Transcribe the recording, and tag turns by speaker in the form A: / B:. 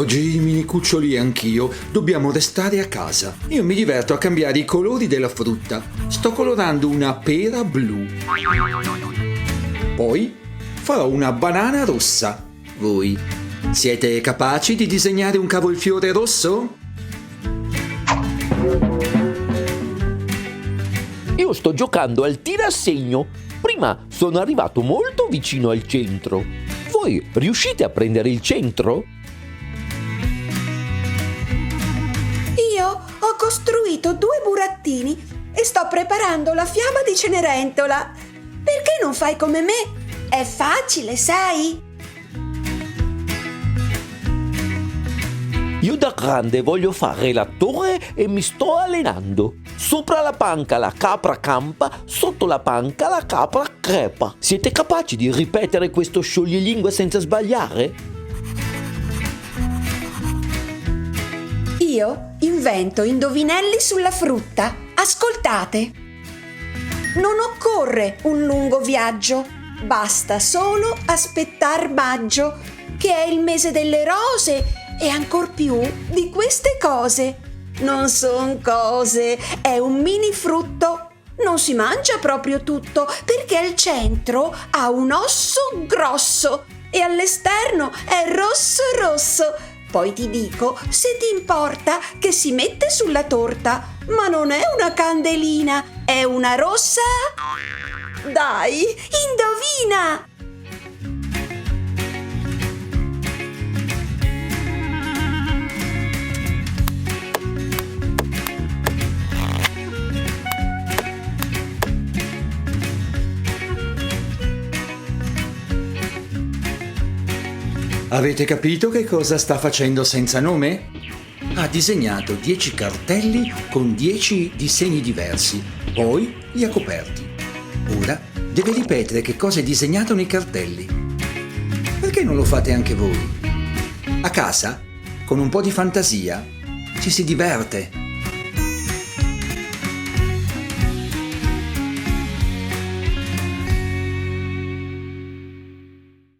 A: Oggi mini cuccioli anch'io, dobbiamo restare a casa. Io mi diverto a cambiare i colori della frutta. Sto colorando una pera blu. Poi farò una banana rossa. Voi siete capaci di disegnare un cavolfiore rosso?
B: Io sto giocando al tirassegno. Prima sono arrivato molto vicino al centro. Voi riuscite a prendere il centro?
C: Io ho costruito 2 burattini e sto preparando la fiamma di Cenerentola. Perché non fai come me? È facile, sai?
B: Io da grande voglio fare l'attore e mi sto allenando. Sopra la panca la capra campa, sotto la panca la capra crepa. Siete capaci di ripetere questo scioglilingue senza sbagliare?
C: Io invento indovinelli sulla frutta. Ascoltate. Non occorre un lungo viaggio, basta solo aspettar maggio, che è il mese delle rose e ancor più di queste cose. Non son cose, è un mini frutto. Non si mangia proprio tutto, perché al centro ha un osso grosso e all'esterno è rosso rosso. Poi ti dico, se ti importa, che si mette sulla torta, ma non è una candelina, è una rossa. Dai, indovina!
A: Avete capito che cosa sta facendo senza nome? Ha disegnato 10 cartelli con 10 disegni diversi, poi li ha coperti. Ora deve ripetere che cosa è disegnato nei cartelli. Perché non lo fate anche voi? A casa, con un po' di fantasia, ci si diverte.